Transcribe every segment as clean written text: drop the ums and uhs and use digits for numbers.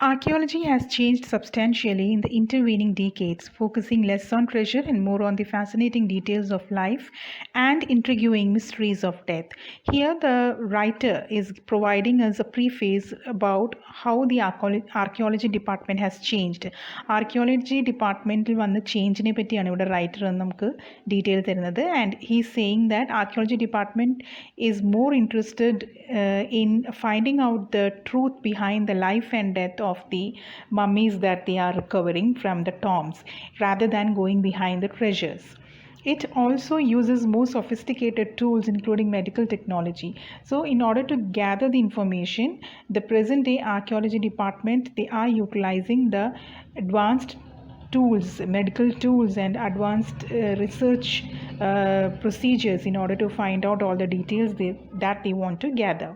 Archaeology has changed substantially in the intervening decades, focusing less on treasure and more on the fascinating details of life and intriguing mysteries of death. Here, the writer is providing us a preface about how the archaeology department has changed. Archaeology departmental വന്ന ചേഞ്ചിനെ പറ്റിയാണ് ഇവിടെ writer നമുക്ക് detail തരുന്നത് and he's saying that archaeology department is more interested in finding out the truth behind the life and death of the mummies that they are recovering from the tombs rather than going behind the treasures. It also uses more sophisticated tools including medical technology. So in order to gather the information, the present day archaeology department, they are utilizing the advanced tools, medical tools and advanced research procedures in order to find out all the details that they want to gather.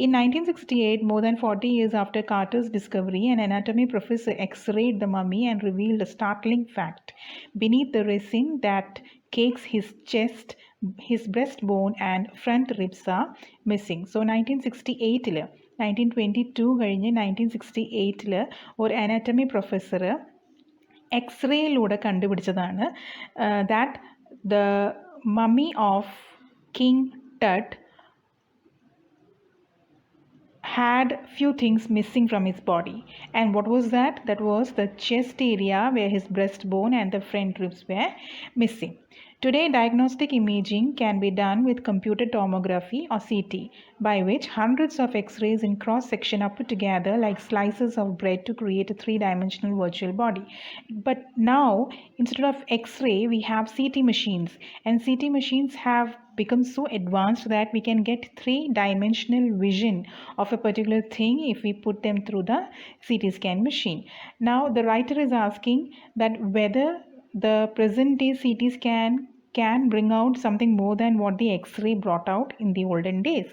In 1968, more than 40 years after Carter's discovery, an anatomy professor x-rayed the mummy and revealed a startling fact. Beneath the resin that cakes his chest, his breastbone and front ribs are missing. So 1968 1922 കഴിഞ്ഞ് 1968 ഒരു anatomy professor എക്സ്റേയിലൂടെ കണ്ടുപിടിച്ചതാണ് that the mummy of King Tut had few things missing from his body. And what was that? That was the chest area where his breastbone and the front ribs were missing. Today, diagnostic imaging can be done with computed tomography or CT, by which hundreds of X-rays in cross-section are put together like slices of bread to create a three-dimensional virtual body. But now, instead of X-ray, we have CT machines, and CT machines have become so advanced that we can get three-dimensional vision of a particular thing if we put them through the CT scan machine. Now, the writer is asking that whether the present day CT scan can bring out something more than what the X-ray brought out in the olden days.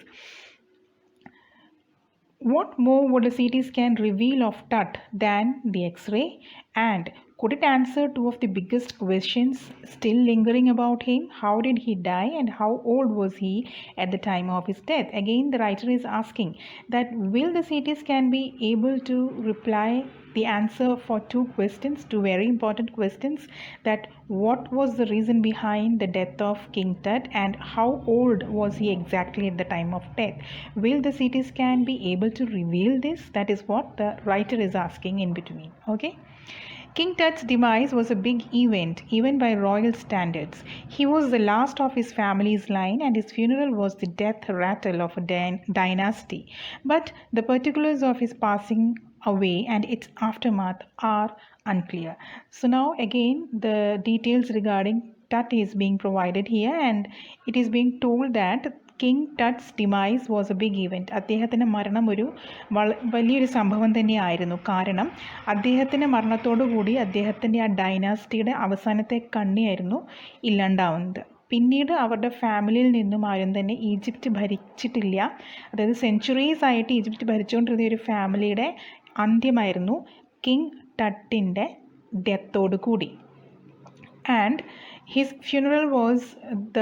What more would a CT scan reveal of Tut than the X-ray? And could it answer two of the biggest questions still lingering about him? How did he die and how old was he at the time of his death? Again, the writer is asking that will the CT scan be able to reply the answer for two questions, two very important questions, that what was the reason behind the death of King Tut and how old was he exactly at the time of death? Will the CT scan be able to reveal this? That is what the writer is asking in between. Okay. King Tut's demise was a big event, even by royal standards. He was the last of his family's line, and his funeral was the death rattle of a dynasty. But the particulars of his passing away and its aftermath are unclear. So now again the details regarding Tut is being provided here, and it is being told that King Tut's demise was a big event. അദ്ദേഹത്തിൻ്റെ മരണം ഒരു വലിയൊരു സംഭവം തന്നെയായിരുന്നു. കാരണം അദ്ദേഹത്തിൻ്റെ മരണത്തോടുകൂടി അദ്ദേഹത്തിൻ്റെ ആ ഡൈനാസ്റ്റിയുടെ അവസാനത്തെ കണ്ണിയായിരുന്നു ഇല്ലാണ്ടാവുന്നത്. പിന്നീട് അവരുടെ ഫാമിലിയിൽ നിന്നും ആരും തന്നെ ഈജിപ്റ്റ് ഭരിച്ചിട്ടില്ല. അതായത് സെഞ്ച്വറീസ് ആയിട്ട് ഈജിപ്റ്റ് ഭരിച്ചുകൊണ്ടിരുന്ന ഒരു ഫാമിലിയുടെ അന്ത്യമായിരുന്നു കിങ് ടട്ടിൻ്റെ ഡെത്തോടു കൂടി. And his funeral was the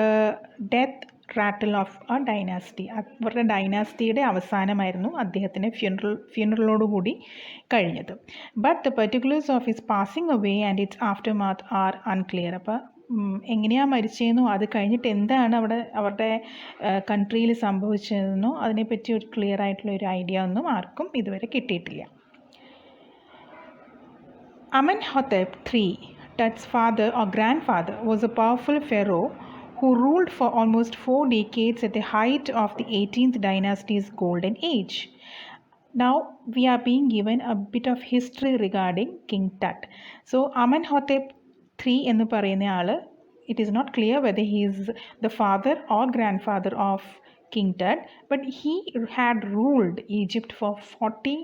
death rattle of a dynasty. അവരുടെ ഡൈനാസ്റ്റിയുടെ അവസാനമായിരുന്നു അദ്ദേഹത്തിൻ്റെ ഫ്യൂണറലോടുകൂടി കഴിഞ്ഞത്. But the particulars of his passing away and its aftermath are unclear. അപ്പോൾ എങ്ങനെയാണ് മരിച്ചതെന്നോ അത് കഴിഞ്ഞിട്ട് എന്താണ് അവരുടെ കൺട്രിയിൽ സംഭവിച്ചതെന്നോ അതിനെപ്പറ്റി ഒരു ക്ലിയർ ആയിട്ടുള്ള ഒരു ഐഡിയ ഒന്നും ആർക്കും ഇതുവരെ കിട്ടിയിട്ടില്ല. Amenhotep III, Tut's father or grandfather, was a powerful pharaoh who ruled for almost 4 decades at the height of the 18th dynasty's golden age. Now we are being given a bit of history regarding King Tut. So Amenhotep III എന്ന് പറയുന്ന ആള്, it is not clear whether he is the father or grandfather of King Tut, but he had ruled Egypt for 40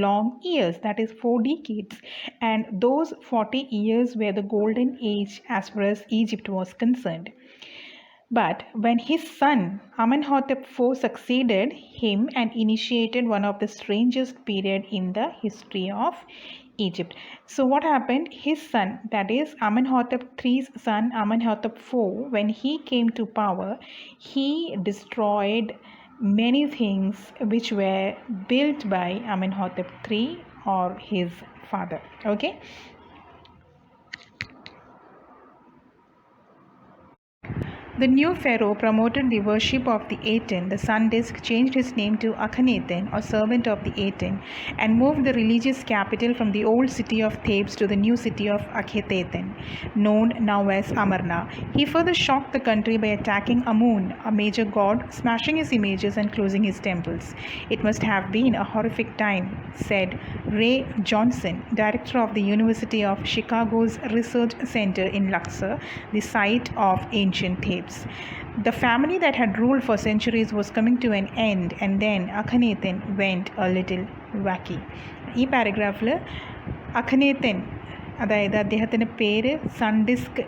long years, that is 4 decades, and those 40 years were the golden age as far as Egypt was concerned. But when his son Amenhotep IV succeeded him and initiated one of the strangest period in the history of Egypt. So what happened? His son, that is Amenhotep III's son Amenhotep IV, when he came to power, he destroyed many things which were built by Amenhotep III or his father. Okay. The new pharaoh promoted the worship of the Aten. The sun disk changed his name to Akhenaten, or servant of the Aten, and moved the religious capital from the old city of Thebes to the new city of Akhenaten, known now as Amarna. He further shocked the country by attacking Amun, a major god, smashing his images and closing his temples. It must have been a horrific time, said Ray Johnson, director of the University of Chicago's Research Center in Luxor, the site of ancient Thebes. The family that had ruled for centuries was coming to an end, and then Akhenaten went a little wacky. ഈ പാരഗ്രാഫിൽ അഖനേത്തൻ, അതായത് അദ്ദേഹത്തിൻ്റെ പേര് സൺഡിസ്ക്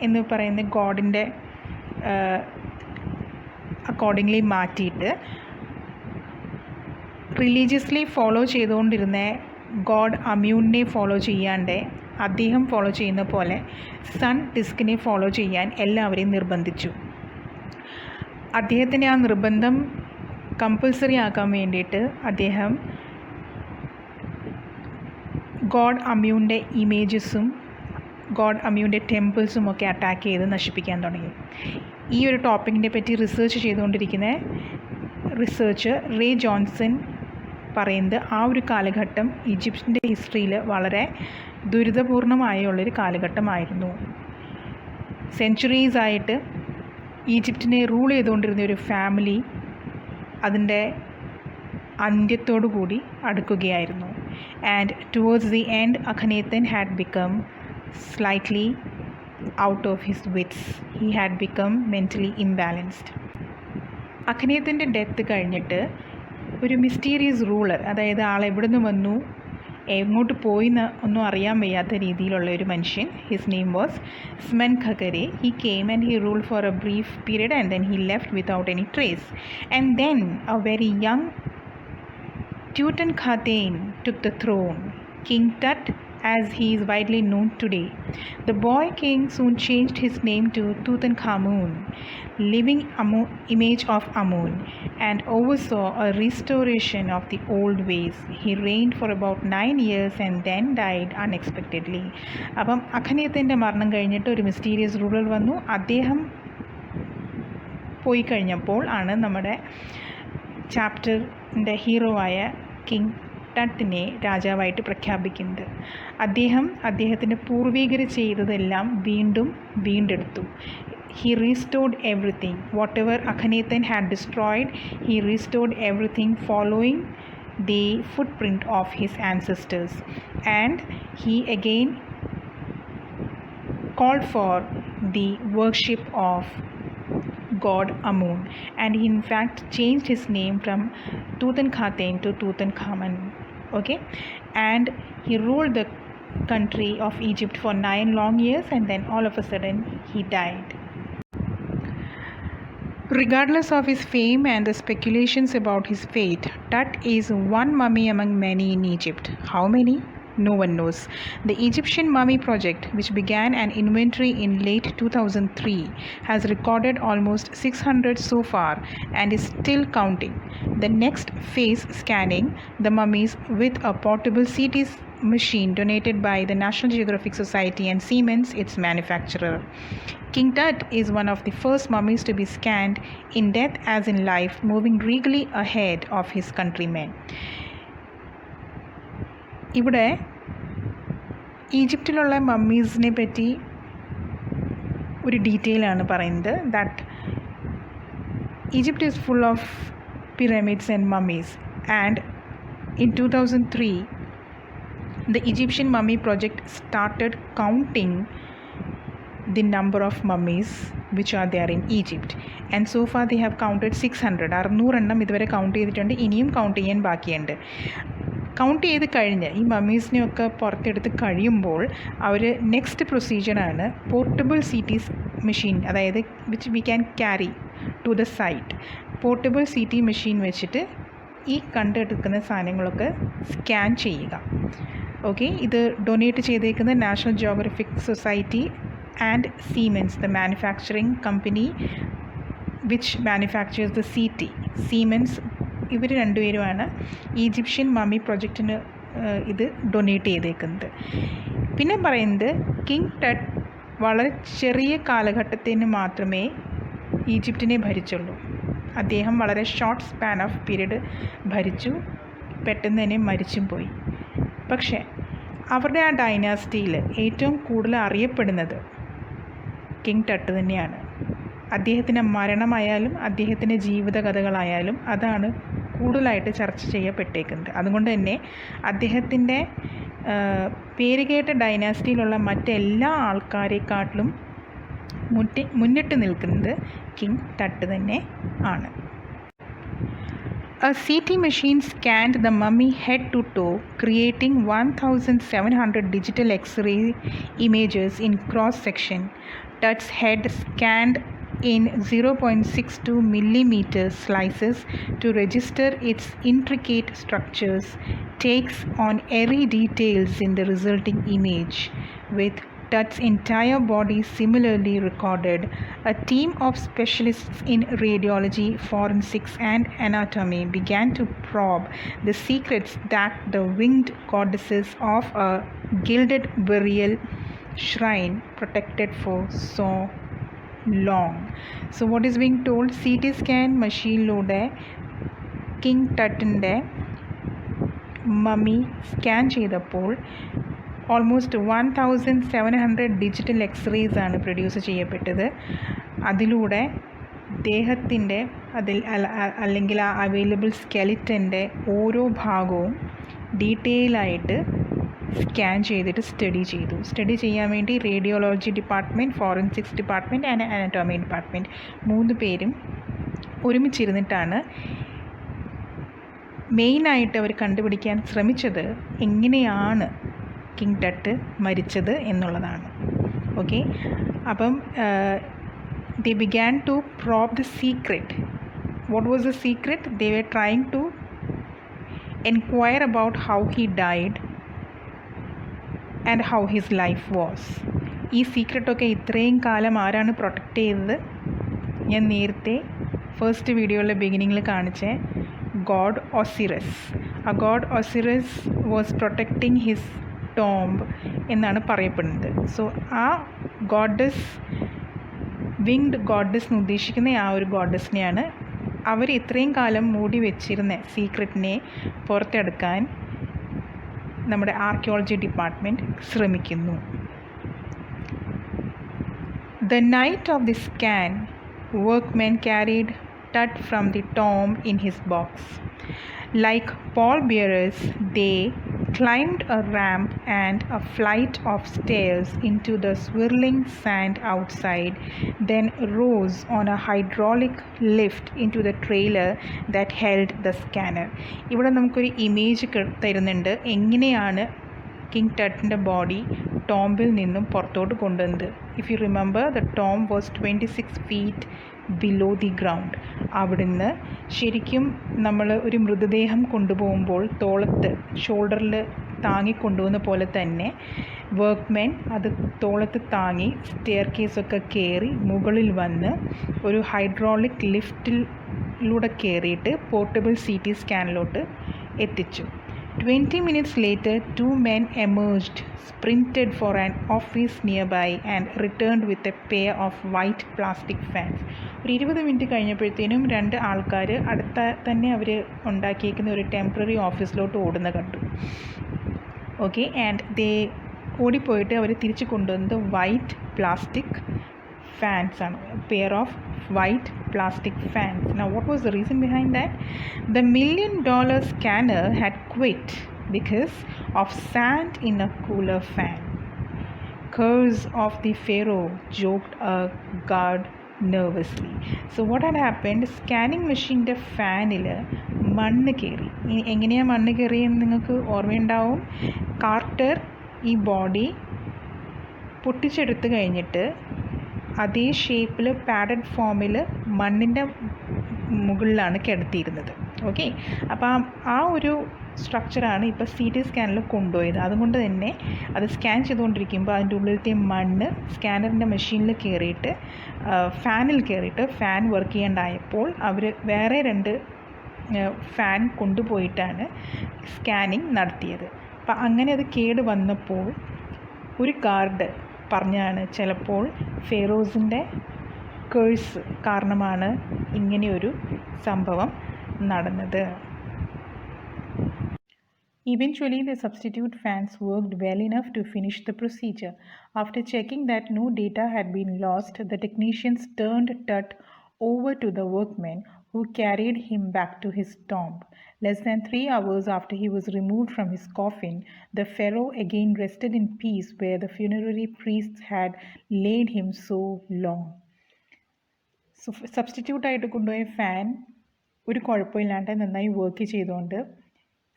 എന്ന് പറയുന്ന ഗോഡിൻ്റെ accordingly മാറ്റിയിട്ട് religiously follow ചെയ്തുകൊണ്ടിരുന്ന God അമ്യൂണിനെ follow ചെയ്യാണ്ട് അദ്ദേഹം ഫോളോ ചെയ്യുന്ന പോലെ സൺ ഡിസ്കിനെ ഫോളോ ചെയ്യാൻ എല്ലാവരെയും നിർബന്ധിച്ചു. അദ്ദേഹത്തിൻ്റെ ആ നിർബന്ധം കമ്പൽസറി ആക്കാൻ വേണ്ടിയിട്ട് അദ്ദേഹം ഗോഡ് അമ്യൂണിൻ്റെ ഇമേജസും ഗോഡ് അമ്യൂണിൻ്റെ ടെമ്പിൾസും ഒക്കെ അറ്റാക്ക് ചെയ്ത് നശിപ്പിക്കാൻ തുടങ്ങി. ഈ ഒരു ടോപ്പിക്കിനെ പറ്റി റിസർച്ച് ചെയ്തുകൊണ്ടിരിക്കുന്ന റിസർച്ചർ റേ ജോൺസൺ പറയുന്നത് ആ ഒരു കാലഘട്ടം ഈജിപ്തിൻ്റെ ഹിസ്റ്ററിയിൽ വളരെ ദുരിതപൂർണമായുള്ളൊരു കാലഘട്ടമായിരുന്നു. സെഞ്ച്വറീസായിട്ട് ഈജിപ്തിനെ റൂൾ ചെയ്തുകൊണ്ടിരുന്ന ഒരു ഫാമിലി അതിൻ്റെ അന്ത്യത്തോടു കൂടി അടുക്കുകയായിരുന്നു. And towards the end Akhenaten had become slightly out of his wits. He had become mentally imbalanced. അഖനേത്തൻ്റെ ഡെത്ത് കഴിഞ്ഞിട്ട് ഒരു മിസ്റ്റീരിയസ് റൂളർ, അതായത് ആൾ എവിടെ നിന്ന് വന്നു എങ്ങോട്ട് പോയി എന്ന് ഒന്നും അറിയാൻ വയ്യാത്ത രീതിയിലുള്ള ഒരു മനുഷ്യൻ, his name was Smenkhkare. He came and he ruled for a brief period and then he left without any trace. And then a very young Tutankhaten took the throne, King Tut as he is widely known today. The boy king soon changed his name to Tutankhamun, living image of Amun, and oversaw a restoration of the old ways. He reigned for about 9 years and then died unexpectedly. അപ്പം അഖനേത്തൻ്റെ മരണം കഴിഞ്ഞിട്ട് ഒരു mysterious ruler വന്നു. അദ്ദേഹം പോയി കഴിഞ്ഞപ്പോൾ ആണ് നമ്മുടെ ചാപ്റ്ററിൻ്റെ ഹീറോ ആയ കിങ് ടട്ടിനെ രാജാവായിട്ട് പ്രഖ്യാപിക്കുന്നത്. അദ്ദേഹത്തിൻ്റെ പൂർവികർ ചെയ്തതെല്ലാം വീണ്ടെടുത്തു. He restored everything. Whatever Akhenaten had destroyed, he restored everything following the footprint of his ancestors. And he again called for the worship of god Amun, and he in fact changed his name from Tutankhaten to Tutankhamun. Okay, and he ruled the country of Egypt for 9 long years, and then all of a sudden he died. Regardless of his fame and the speculations about his fate, Tut is one mummy among many in Egypt. How many? No one knows. The Egyptian Mummy Project, which began an inventory in late 2003, has recorded almost 600 so far and is still counting. The next phase, scanning the mummies with a portable CT machine donated by the National Geographic Society and Siemens, its manufacturer. King Tut is one of the first mummies to be scanned in death as in life, moving regally ahead of his countrymen. ഇവിടെ ഈജിപ്തിലുള്ള മമ്മീസിനെ പറ്റി ഒരു detail ആണ് പറയുന്നത്. That Egypt is full of pyramids and mummies, and in 2003 the Egyptian Mummy Project started counting the number of mummies which are there in Egypt, and so far they have counted 600. 600 എണ്ണം ഇതുവരെ count ചെയ്തിട്ടുണ്ട്. ഇനിയും count ചെയ്യാൻ ബാക്കിയുണ്ട്. Count ചെയ്ത് കഴിഞ്ഞ് ഈ മമ്മീസിനെയൊക്കെ പുറത്തെടുത്ത് കഴിയുമ്പോൾ അവർ നെക്സ്റ്റ് പ്രൊസീജിയറാണ് പോർട്ടബിൾ CT മെഷീൻ, അതായത് which we can carry to the site. Portable CT machine വെച്ചിട്ട് ഈ കണ്ടെടുക്കുന്ന സാധനങ്ങളൊക്കെ സ്കാൻ ചെയ്യുക. ഓക്കെ, ഇത് ഡൊണേറ്റ് ചെയ്തേക്കുന്ന national Geographic society and siemens, the manufacturing company which manufacturers the CT. Siemens ഇവർ രണ്ടുപേരുമാണ് ഈജിപ്ഷ്യൻ മമ്മി പ്രൊജക്റ്റിന് ഇത് donate ചെയ്തേക്കുന്നത്. പിന്നെ പറയുന്നത് കിങ് ടട്ട് വളരെ ചെറിയ കാലഘട്ടത്തിന് മാത്രമേ ഈജിപ്തിനെ ഭരിച്ചുള്ളൂ. അദ്ദേഹം വളരെ ഷോർട്ട് സ്പാൻ ഓഫ് പീരീഡ് ഭരിച്ചു, പെട്ടെന്ന് തന്നെ മരിച്ചും പോയി. പക്ഷേ അവരുടെ ആ ഡൈനാസ്റ്റിയിൽ ഏറ്റവും കൂടുതൽ അറിയപ്പെടുന്നത് കിങ് ടട്ട് തന്നെയാണ്. അദ്ദേഹത്തിൻ്റെ മരണമായാലും അദ്ദേഹത്തിൻ്റെ ജീവിതകഥകളായാലും അതാണ് കൂടുതലായിട്ട് ചർച്ച ചെയ്യപ്പെട്ടേക്കുന്നത്. അതുകൊണ്ട് തന്നെ അദ്ദേഹത്തിൻ്റെ പേരുകേട്ട ഡൈനാസ്റ്റിയിലുള്ള മറ്റെല്ലാ ആൾക്കാരെക്കാട്ടിലും മുന്നിട്ട് നിൽക്കുന്നത് കിങ് ടട്ട് തന്നെ ആണ്. A CT machine scanned the mummy head to toe, creating 1,700 digital X-ray images in cross-section. Tut's head, scanned in 0.62 millimeter slices to register its intricate structures, takes on airy details in the resulting image. With Tut's entire body similarly recorded, a team of specialists in radiology, forensics, and anatomy began to probe the secrets that the winged goddesses of a gilded burial shrine protected for so long. So what is being told? CT scan machine-ലൂടെ king ടട്ടിൻ്റെ mummy scan ചെയ്തപ്പോൾ almost 1,700 digital x rays ആണ് produce ചെയ്യപ്പെട്ടത്. അതിലൂടെ ദേഹത്തിൻ്റെ അല്ലെങ്കിൽ ആ available സ്കെലിറ്റൻ്റെ ഓരോ ഭാഗവും ഡീറ്റെയിലായിട്ട് സ്കാൻ ചെയ്തിട്ട് സ്റ്റഡി ചെയ്യാൻ വേണ്ടി radiology department, forensics department and anatomy department 3 പേരും ഒരുമിച്ചിരുന്നിട്ടാണ് മെയിനായിട്ട് അവർ കണ്ടുപിടിക്കാൻ ശ്രമിച്ചത് എങ്ങനെയാണ് കിങ് ടട്ട് മരിച്ചത് എന്നുള്ളതാണ്. ഓക്കെ, അപ്പം they began to probe the secret. What was the secret? They were trying to inquire about how he died and how his life was. ഈ സീക്രട്ടൊക്കെ ഇത്രയും കാലം ആരാണ് പ്രൊട്ടക്റ്റ് ചെയ്തത്? ഞാൻ നേരത്തെ ഫസ്റ്റ് വീഡിയോയിലെ ബിഗിനിങ്ങിൽ കാണിച്ച ഗോഡ് ഒസിറസ്. ആ god Osiris was protecting his tomb എന്നാണ് പറയപ്പെടുന്നത്. സോ ആ ഗോഡസ്, വിങ്ഡ് ഗോഡസ് എന്ന് ഉദ്ദേശിക്കുന്ന ആ ഒരു ഗോഡസിനെയാണ് അവർ ഇത്രയും കാലം മൂടി വെച്ചിരുന്ന സീക്രട്ടിനെ പുറത്തെടുക്കാൻ നമ്മുടെ ആർക്കിയോളജി ഡിപ്പാർട്ട്മെൻറ്റ് ശ്രമിക്കുന്നു. The night of the scan, workmen carried Tut from the tomb in his box. Like pallbearers, they climbed a ramp and a flight of stairs into the swirling sand outside, then rose on a hydraulic lift into the trailer that held the scanner. ഇവിടെ നമുക്കൊരു image തരുന്നുണ്ട് എങ്ങനെയാണ് king ടട്ടിൻ്റെ body ടോംബിൽ നിന്നും പുറത്തോട്ട് കൊണ്ടുവന്നത്. If you remember, the tomb was 26 feet below the ground. അവിടുന്ന് ശരിക്കും നമ്മൾ ഒരു മൃതദേഹം കൊണ്ടുപോകുമ്പോൾ തോളത്ത് ഷോൾഡറിൽ താങ്ങിക്കൊണ്ടുപോകുന്ന പോലെ തന്നെ വർക്ക്മെൻ അത് തോളത്ത് താങ്ങി സ്റ്റെയർ കേസൊക്കെ കയറി മുകളിൽ വന്ന് ഒരു ഹൈഡ്രോളിക് ലിഫ്റ്റിലൂടെ കയറിയിട്ട് പോർട്ടബിൾ CT സ്കാനിലോട്ട് എത്തിച്ചു. 20 minutes later, 2 men emerged, sprinted for an office nearby and returned with a pair of white plastic fans. ഒരു 20 മിനിറ്റ് കഴിഞ്ഞപ്പോഴത്തേനും 2 ആൾക്കാർ അടുത്ത തന്നെ അവർ ഉണ്ടാക്കിയിരിക്കുന്ന ഒരു ടെമ്പററി ഓഫീസിലോട്ട് ഓടുന്ന കണ്ടു. ഓക്കെ, ആൻഡ് ദേ ഓടിപ്പോയിട്ട് അവർ തിരിച്ചു കൊണ്ടുവന്നത് വൈറ്റ് പ്ലാസ്റ്റിക് fans ആണ്, pair of white plastic fans. Now what was the reason behind that? The $1 million scanner had quit because of sand in a cooler fan. Curse of the pharaoh, joked a guard nervously. So what had happened? Scanning machine ന്റെ ഫാനിൽ മണ്ണ് കയറി. എങ്ങനെയാണ് മണ്ണ് കയറിയെന്ന് നിങ്ങൾക്ക് ഓർമ്മയുണ്ടാവും. Quarter ഈ body പൊട്ടിച്ചെടുത്ത് കഴിഞ്ഞിട്ട് അതേ ഷേപ്പിൽ പാഡഡ് ഫോമിൽ മണ്ണിൻ്റെ മുകളിലാണ് കിടത്തിയിരുന്നത്. ഓക്കെ, അപ്പോൾ ആ ഒരു സ്ട്രക്ചറാണ് ഇപ്പോൾ CT സ്കാനിൽ കൊണ്ടുപോയത്. അതുകൊണ്ട് തന്നെ അത് സ്കാൻ ചെയ്തുകൊണ്ടിരിക്കുമ്പോൾ അതിൻ്റെ ഉള്ളിലത്തെ മണ്ണ് സ്കാനറിൻ്റെ മെഷീനിൽ കയറിയിട്ട് ഫാനിൽ കയറിയിട്ട് ഫാൻ വർക്ക് ചെയ്യേണ്ടായപ്പോൾ അവർ വേറെ 2 ഫാൻ കൊണ്ടുപോയിട്ടാണ് സ്കാനിങ് നടത്തിയത്. അപ്പം അങ്ങനെ അത് കേട് വന്നപ്പോൾ ഒരു ഗാർഡ് പറഞ്ഞാണ് ചിലപ്പോൾ ഫെറോസിൻ്റെ കേഴ്സ് കാരണമാണ് ഇങ്ങനെയൊരു സംഭവം നടന്നത്. Eventually, the substitute fans worked well enough to finish the procedure. After checking that no data had been lost, the technicians turned TUT over to the workmen, who carried him back to his tomb. Less than 3 hours after he was removed from his coffin, the pharaoh again rested in peace where the funerary priests had laid him so long. Substitute ആയിട്ട് കൊണ്ടുപോയ fan ഒരു കുഴപ്പമില്ലാണ്ട് നന്നായി work ചെയ്തുകൊണ്ട്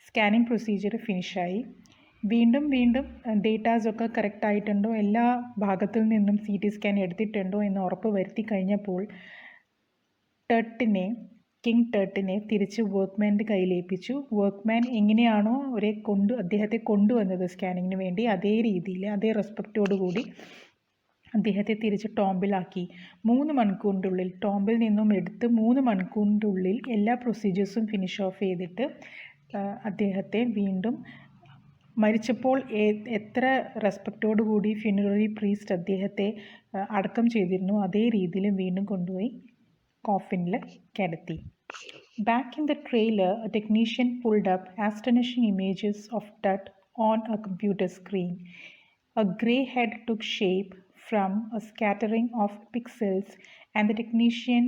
scanning procedure ഫിനിഷായി. വീണ്ടും ഡേറ്റാസൊക്കെ കറക്റ്റായിട്ടുണ്ടോ, എല്ലാ ഭാഗത്തു നിന്നും CT സ്കാൻ എടുത്തിട്ടുണ്ടോ എന്ന് ഉറപ്പ് വരുത്തി കഴിഞ്ഞപ്പോൾ കിങ് ടട്ടിനെ തിരിച്ച് വർക്ക്മാൻ്റെ കയ്യിലേൽപ്പിച്ചു. വർക്ക്മാൻ എങ്ങനെയാണോ അദ്ദേഹത്തെ കൊണ്ടുവന്നത് സ്കാനിങ്ങിന് വേണ്ടി, അതേ രീതിയിൽ അതേ റെസ്പെക്റ്റോടുകൂടി അദ്ദേഹത്തെ തിരിച്ച് ടോംബിലാക്കി. 3 മണിക്കൂറിൻ്റെ ഉള്ളിൽ ടോംബിൽ നിന്നും എടുത്ത് 3 മണിക്കൂറിൻ്റെ ഉള്ളിൽ എല്ലാ പ്രൊസീജിയേഴ്സും ഫിനിഷ് ഓഫ് ചെയ്തിട്ട് അദ്ദേഹത്തെ വീണ്ടും മരിച്ചപ്പോൾ എത്ര റെസ്പെക്റ്റോടുകൂടി ഫ്യൂനററി പ്രീസ്റ്റ് അദ്ദേഹത്തെ അടക്കം ചെയ്തിരുന്നു അതേ രീതിയിൽ വീണ്ടും കൊണ്ടുപോയി കോഫിനിൽ കിടത്തി. Back in the trailer, a technician pulled up astonishing images of TUT on a computer screen. A grey head took shape from a scattering of pixels, and the technician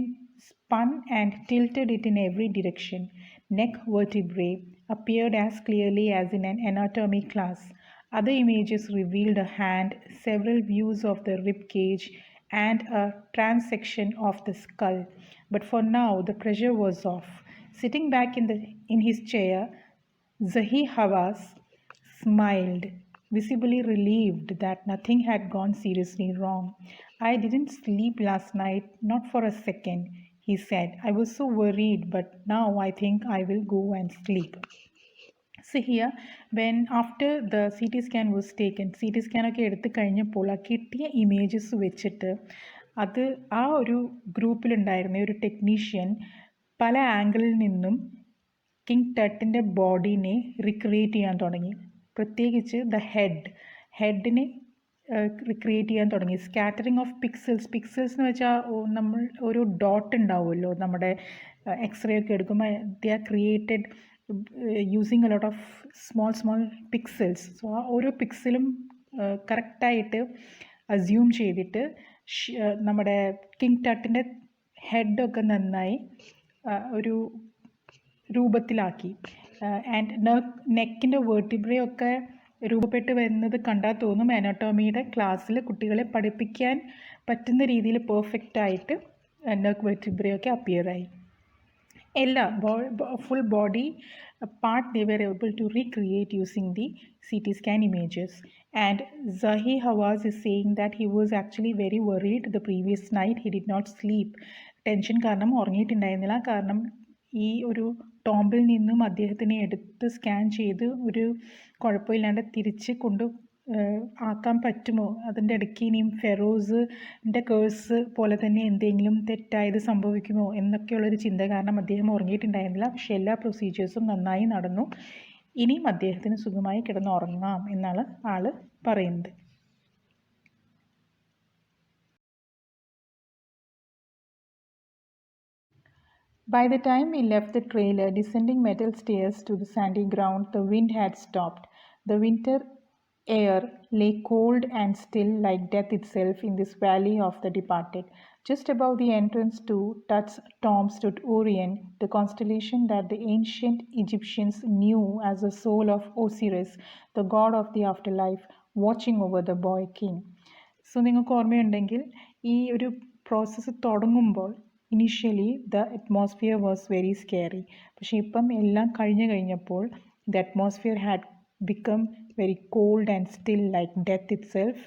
spun and tilted it in every direction. Neck vertebrae appeared as clearly as in an anatomy class. Other images revealed a hand, several views of the rib cage, and a transection of the skull. But for now, the pressure was off. Sitting back in his chair, Zahi Hawass smiled, visibly relieved that nothing had gone seriously wrong. "I didn't sleep last night, not for a second," he said. "I was so worried, but now I think I will go and sleep." So here, when after the CT scan was taken, CT scan ഒക്കെ എടുത്തു കഴിഞ്ഞപ്പോൾ ആ കിട്ടിയ images വെച്ചിട്ട് അത് ആ ഒരു ഗ്രൂപ്പിലുണ്ടായിരുന്ന ഒരു ടെക്നീഷ്യൻ പല ആംഗിളിൽ നിന്നും കിങ് ടട്ടിൻ്റെ ബോഡീനെ റിക്രിയേറ്റ് ചെയ്യാൻ തുടങ്ങി. പ്രത്യേകിച്ച് ഹെഡിനെ റിക്രിയേറ്റ് ചെയ്യാൻ തുടങ്ങി. സ്കാറ്ററിങ് ഓഫ് പിക്സൽസ് എന്ന് വെച്ചാൽ നമ്മൾ ഒരു ഡോട്ട് ഉണ്ടാവുമല്ലോ നമ്മുടെ എക്സ്റേ ഒക്കെ എടുക്കുമ്പോൾ, they are created using a lot of small pixels. So ആ ഓരോ പിക്സലും കറക്റ്റായിട്ട് അസ്യൂം ചെയ്തിട്ട് നമ്മുടെ കിങ് ടട്ടിൻ്റെ ഹെഡൊക്കെ നന്നായി ഒരു രൂപത്തിലാക്കി. ആൻഡ് നെക്കിൻ്റെ വേർട്ടിബ്രയൊക്കെ രൂപപ്പെട്ട് വരുന്നത് കണ്ടാൽ തോന്നും അനോട്ടോമിയുടെ ക്ലാസ്സിൽ കുട്ടികളെ പഠിപ്പിക്കാൻ പറ്റുന്ന രീതിയിൽ പെർഫെക്റ്റായിട്ട് നെക്ക് വെർട്ടിബ്രയൊക്കെ അപ്പിയറായി. എല്ലാ full body part they were able to recreate using the CT scan images. And Zahi Hawass is saying that he was actually very worried the previous night. He did not sleep. Tension കാരണം ഉറങ്ങിയിട്ടുണ്ടായിരുന്നില്ല. കാരണം ഈ ഒരു ടോംബിൽ നിന്നും അദ്ദേഹത്തിനെ എടുത്ത് scan ചെയ്ത് ഒരു കുഴപ്പമില്ലാണ്ട് തിരിച്ച് ആക്കാൻ പറ്റുമോ, അതിൻ്റെ ഇടയ്ക്ക് ഇനിയും ഫെറോസിൻ്റെ കേഴ്സ് പോലെ തന്നെ എന്തെങ്കിലും തെറ്റായത് സംഭവിക്കുമോ എന്നൊക്കെയുള്ളൊരു ചിന്ത കാരണം അദ്ദേഹം ഉറങ്ങിയിട്ടുണ്ടായിരുന്നില്ല. പക്ഷെ എല്ലാ പ്രൊസീജിയേഴ്സും നന്നായി നടന്നു. ഇനിയും അദ്ദേഹത്തിന് സുഖമായി കിടന്നുറങ്ങാം എന്നാണ് ആൾ പറയുന്നത്. By the time we left the trailer, descending metal stairs to the sandy ground, the wind had stopped. The winter air lay cold and still like death itself in this valley of the departed. Just above the entrance to Tut's tomb stood Orion, the constellation that the ancient Egyptians knew as the soul of Osiris, the god of the afterlife, watching over the boy king. So നിങ്ങൾക്ക് ഓർമ്മയുണ്ടെങ്കിൽ ഈ ഒരു process തുടങ്ങുമ്പോൾ initially the atmosphere was very scary. പക്ഷേ ഇപ്പം എല്ലാം കഴിഞ്ഞപ്പോൾ the atmosphere had become very cold and still like death itself,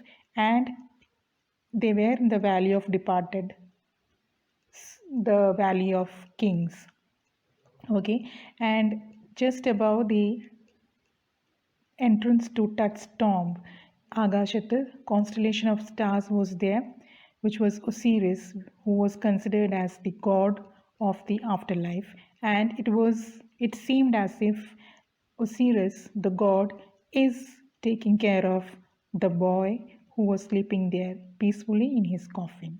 and they were in the valley of departed, the valley of kings. Okay, and just above the entrance to Tut's tomb, Agashathu constellation of stars was there, which was Osiris, who was considered as the god of the afterlife. And it seemed as if Osiris, the god, is taking care of the boy who was sleeping there peacefully in his coffin.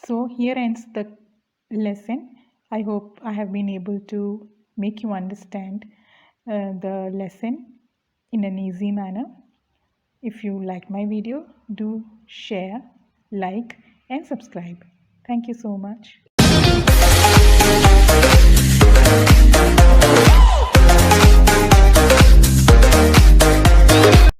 So here ends the lesson. I hope I have been able to make you understand the lesson in an easy manner. If you like my video, do share, like, and subscribe. Thank you so much.